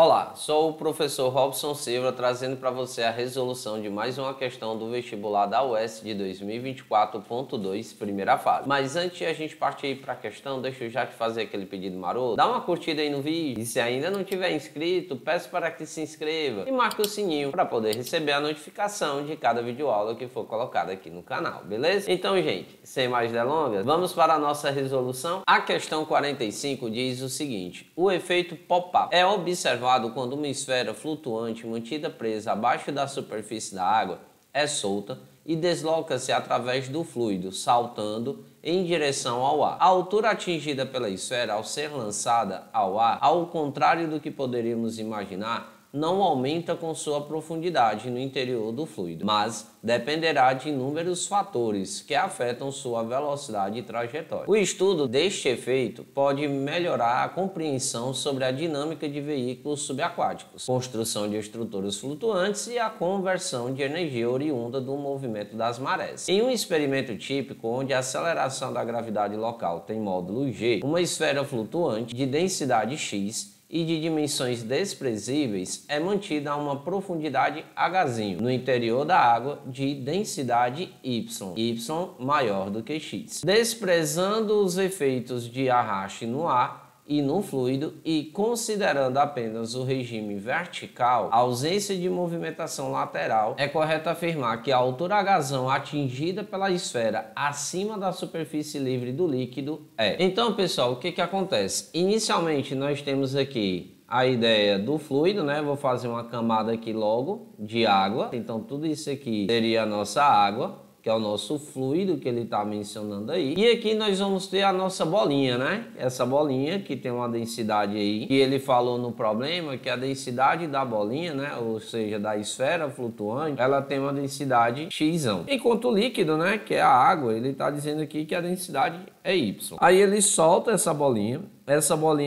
Olá, sou o professor Robson Silva trazendo para você a resolução de mais uma questão do vestibular da UES de 2024.2, primeira fase. Mas antes de a gente partir para a questão, deixa eu já te fazer aquele pedido maroto. Dá uma curtida aí no vídeo e se ainda não tiver inscrito, peço para que se inscreva e marque o sininho para poder receber a notificação de cada videoaula que for colocada aqui no canal, beleza? Então, gente, sem mais delongas, vamos para a nossa resolução. A questão 45 diz o seguinte: o efeito pop-up é observado quando uma esfera flutuante mantida presa abaixo da superfície da água é solta e desloca-se através do fluido, saltando em direção ao ar. A altura atingida pela esfera ao ser lançada ao ar, ao contrário do que poderíamos imaginar, não aumenta com sua profundidade no interior do fluido, mas dependerá de inúmeros fatores que afetam sua velocidade e trajetória. O estudo deste efeito pode melhorar a compreensão sobre a dinâmica de veículos subaquáticos, construção de estruturas flutuantes e a conversão de energia oriunda do movimento das marés. Em um experimento típico onde a aceleração da gravidade local tem módulo G, uma esfera flutuante de densidade X e de dimensões desprezíveis é mantida a uma profundidade H no interior da água de densidade Y maior do que X. Desprezando os efeitos de arraste no ar e no fluido e considerando apenas o regime vertical, a ausência de movimentação lateral, é correto afirmar que a altura H atingida pela esfera acima da superfície livre do líquido é. Então, pessoal, o que acontece? Inicialmente nós temos aqui a ideia do fluido, né? Vou fazer uma camada aqui logo de água. Então tudo isso aqui seria a nossa água, que é o nosso fluido que ele está mencionando aí. E aqui nós vamos ter a nossa bolinha, né? Essa bolinha que tem uma densidade aí, que ele falou no problema, que a densidade da bolinha, né? Ou seja, da esfera flutuante, ela tem uma densidade X. Enquanto o líquido, né? Que é a água, ele está dizendo aqui que a densidade é Y. Aí ele solta essa bolinha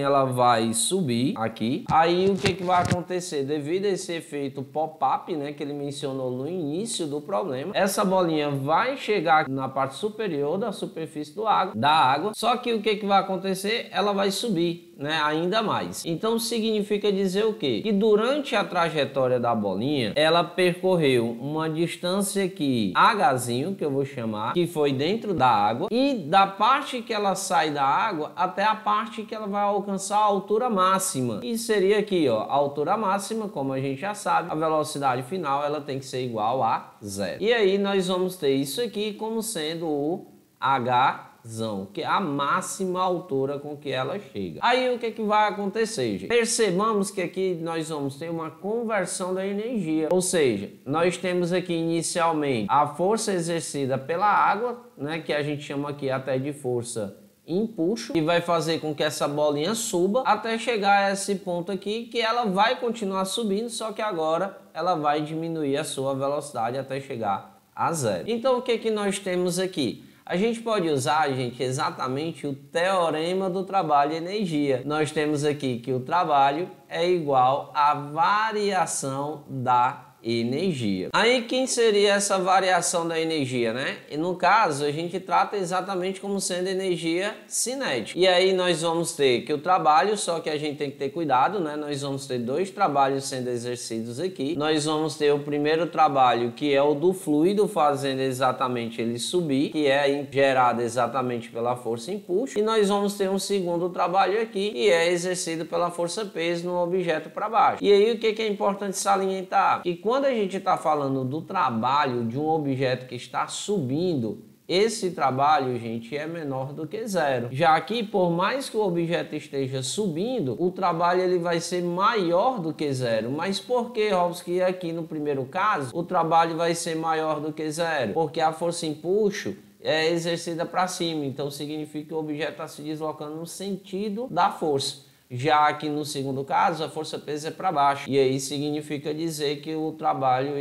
ela vai subir aqui. Aí o que vai acontecer? Devido a esse efeito pop-up, né, que ele mencionou no início do problema, essa bolinha vai chegar na parte superior da superfície da água, só que o que vai acontecer? Ela vai subir, né, ainda mais. Então significa dizer o quê? Que durante a trajetória da bolinha, ela percorreu uma distância aqui, H, que eu vou chamar, que foi dentro da água, e da parte que ela sai da água até a parte que ela vai alcançar a altura máxima. E seria aqui, ó, a altura máxima, como a gente já sabe, a velocidade final ela tem que ser igual a 0. E aí nós vamos ter isso aqui como sendo o H, que é a máxima altura com que ela chega. Aí o que vai acontecer, gente? Percebamos que aqui nós vamos ter uma conversão da energia, ou seja, nós temos aqui inicialmente a força exercida pela água, né, que a gente chama aqui até de força empuxo, que vai fazer com que essa bolinha suba até chegar a esse ponto aqui, que ela vai continuar subindo, só que agora ela vai diminuir a sua velocidade até chegar a 0. Então o que nós temos aqui? A gente pode usar, gente, exatamente o teorema do trabalho e energia. Nós temos aqui que o trabalho é igual à variação da energia. Aí quem seria essa variação da energia, né? E no caso a gente trata exatamente como sendo energia cinética. E aí nós vamos ter que o trabalho, só que a gente tem que ter cuidado, né? Nós vamos ter dois trabalhos sendo exercidos aqui. Nós vamos ter o primeiro trabalho, que é o do fluido, fazendo exatamente ele subir, que é gerado exatamente pela força empuxo. E nós vamos ter um segundo trabalho aqui, que é exercido pela força peso no objeto para baixo. E aí o que é importante salientar? Que quando a gente está falando do trabalho de um objeto que está subindo, esse trabalho, gente, é menor do que 0. Já que, por mais que o objeto esteja subindo, o trabalho ele vai ser maior do que 0. Mas por que, Robson, que aqui no primeiro caso, o trabalho vai ser maior do que 0? Porque a força empuxo é exercida para cima, então significa que o objeto está se deslocando no sentido da força. Já que no segundo caso, a força peso é para baixo. E aí significa dizer que o trabalho,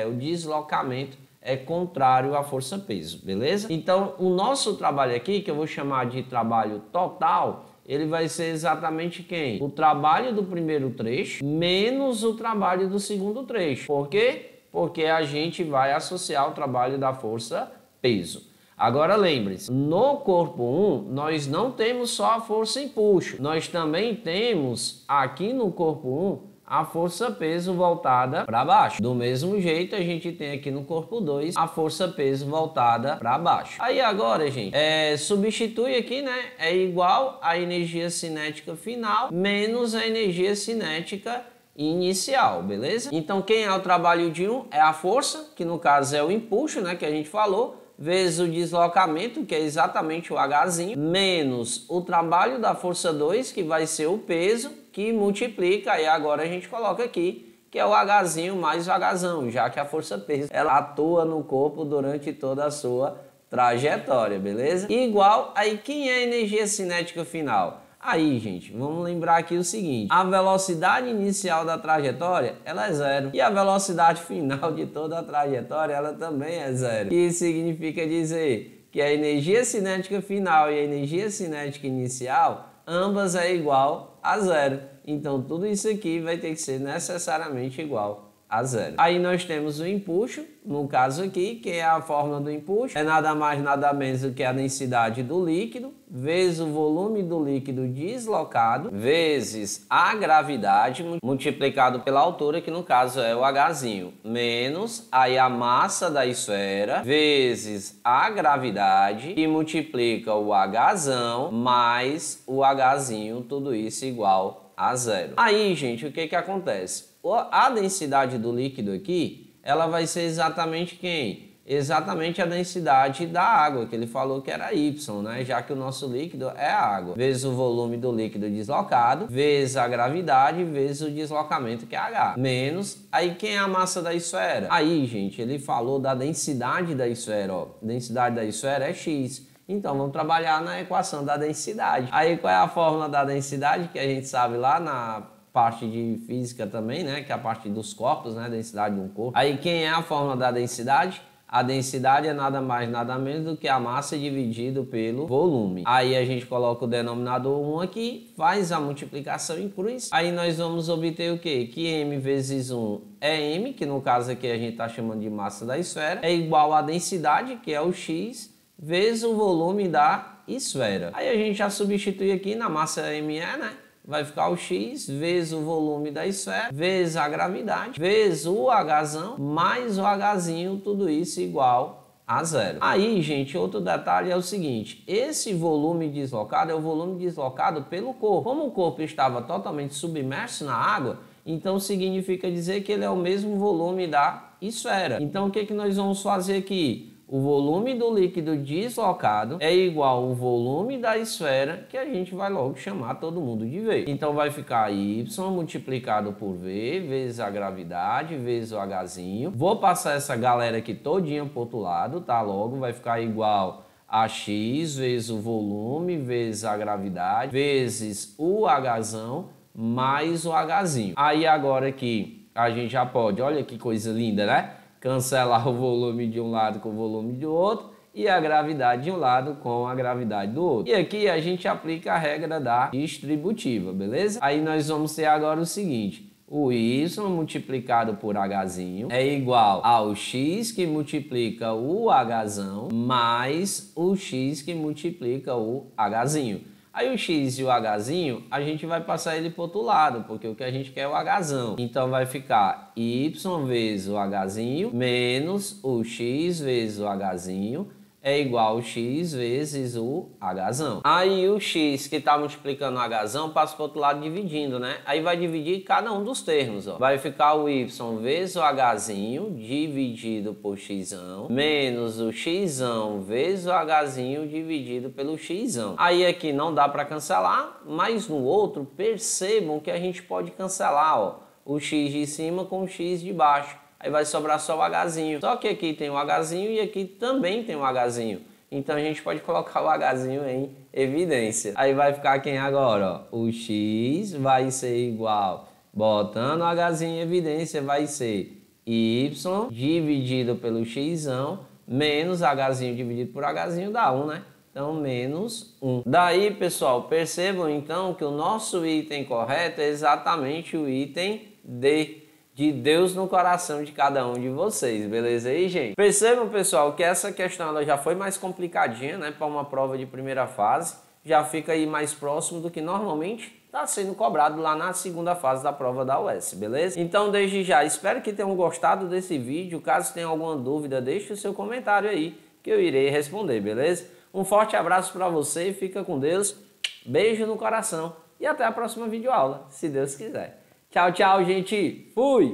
o deslocamento é contrário à força peso, beleza? Então, o nosso trabalho aqui, que eu vou chamar de trabalho total, ele vai ser exatamente quem? O trabalho do primeiro trecho menos o trabalho do segundo trecho. Por quê? Porque a gente vai associar o trabalho da força peso. Agora lembre-se, no corpo 1 nós não temos só a força empuxo, nós também temos aqui no corpo 1 a força-peso voltada para baixo. Do mesmo jeito, a gente tem aqui no corpo 2 a força-peso voltada para baixo. Aí agora, gente, substitui aqui, né? É igual a energia cinética final menos a energia cinética inicial, beleza? Então, quem é o trabalho de 1? É a força, que no caso é o empuxo, né? Que a gente falou, vezes o deslocamento, que é exatamente o Hzinho, menos o trabalho da força 2, que vai ser o peso, que multiplica, e agora a gente coloca aqui, que é o Hzinho mais o Hzão, já que a força peso, ela atua no corpo durante toda a sua trajetória, beleza? Igual, aí quem é a energia cinética final? Aí, gente, vamos lembrar aqui o seguinte, a velocidade inicial da trajetória, ela é zero, e a velocidade final de toda a trajetória, ela também é zero. Isso significa dizer que a energia cinética final e a energia cinética inicial, ambas é igual a zero. Então, tudo isso aqui vai ter que ser necessariamente igual a zero. Aí nós temos o empuxo, no caso aqui, que é a fórmula do empuxo, é nada mais nada menos do que a densidade do líquido, vezes o volume do líquido deslocado, vezes a gravidade, multiplicado pela altura, que no caso é o Hzinho, menos aí a massa da esfera, vezes a gravidade, que multiplica o Hzão, mais o Hzinho, tudo isso igual a zero. Aí, gente, o que que acontece? A densidade do líquido aqui, ela vai ser exatamente quem? Exatamente a densidade da água, que ele falou que era Y, né? Já que o nosso líquido é a água. Vezes o volume do líquido deslocado, vezes a gravidade, vezes o deslocamento, que é H. Menos, aí quem é a massa da esfera? Aí, gente, ele falou da densidade da esfera, ó. Densidade da esfera é X. Então, vamos trabalhar na equação da densidade. Aí, qual é a fórmula da densidade? Que a gente sabe lá na parte de física também, né? Que é a parte dos corpos, né? Densidade de um corpo. Aí, quem é a fórmula da densidade? A densidade é nada mais, nada menos do que a massa dividido pelo volume. Aí, a gente coloca o denominador 1 aqui, faz a multiplicação em cruz. Aí, nós vamos obter o quê? Que m vezes 1 é m, que no caso aqui a gente está chamando de massa da esfera, é igual à densidade, que é o x, vezes o volume da esfera. Aí a gente já substitui aqui na massa ME, né? Vai ficar o x vezes o volume da esfera, vezes a gravidade, vezes o Hzão, mais o Hzinho, tudo isso igual a zero. Aí, gente, outro detalhe é o seguinte, esse volume deslocado é o volume deslocado pelo corpo. Como o corpo estava totalmente submerso na água, então significa dizer que ele é o mesmo volume da esfera. Então, o que que nós vamos fazer aqui? O volume do líquido deslocado é igual ao volume da esfera, que a gente vai logo chamar todo mundo de V. Então vai ficar Y multiplicado por V, vezes a gravidade, vezes o Hzinho. Vou passar essa galera aqui todinha pro outro lado, tá? Logo vai ficar igual a X vezes o volume, vezes a gravidade, vezes o Hzão, mais o Hzinho. Aí agora aqui a gente já pode, olha que coisa linda, né? Cancelar o volume de um lado com o volume do outro e a gravidade de um lado com a gravidade do outro. E aqui a gente aplica a regra da distributiva, beleza? Aí nós vamos ter agora o seguinte, o Y multiplicado por Hzinho é igual ao X que multiplica o Hzão mais o X que multiplica o Hzinho. Aí o X e o Hzinho, a gente vai passar ele para o outro lado, porque o que a gente quer é o Hzão. Então vai ficar Y vezes o Hzinho menos o X vezes o Hzinho é igual ao X vezes o Hzão. Aí o X que está multiplicando o Hzão passa para o outro lado dividindo, né? Aí vai dividir cada um dos termos, ó. Vai ficar o Y vezes o Hzinho dividido por Xão menos o Xão vezes o Hzinho dividido pelo Xão. Aí aqui não dá para cancelar, mas no outro percebam que a gente pode cancelar, ó, o X de cima com o X de baixo. Aí vai sobrar só o Hzinho. Só que aqui tem o Hzinho e aqui também tem o Hzinho. Então a gente pode colocar o Hzinho em evidência. Aí vai ficar quem agora? Ó? O X vai ser igual, botando o Hzinho em evidência, vai ser Y dividido pelo Xão menos Hzinho dividido por Hzinho dá 1, né? Então, menos 1. Daí, pessoal, percebam então que o nosso item correto é exatamente o item D. de Deus no coração de cada um de vocês, beleza aí, gente? Percebam, pessoal, que essa questão ela já foi mais complicadinha, né, para uma prova de primeira fase, já fica aí mais próximo do que normalmente está sendo cobrado lá na segunda fase da prova da UES, beleza? Então, desde já, espero que tenham gostado desse vídeo. Caso tenha alguma dúvida, deixe o seu comentário aí, que eu irei responder, beleza? Um forte abraço para você, fica com Deus, beijo no coração e até a próxima videoaula, se Deus quiser. Tchau, tchau, gente. Fui!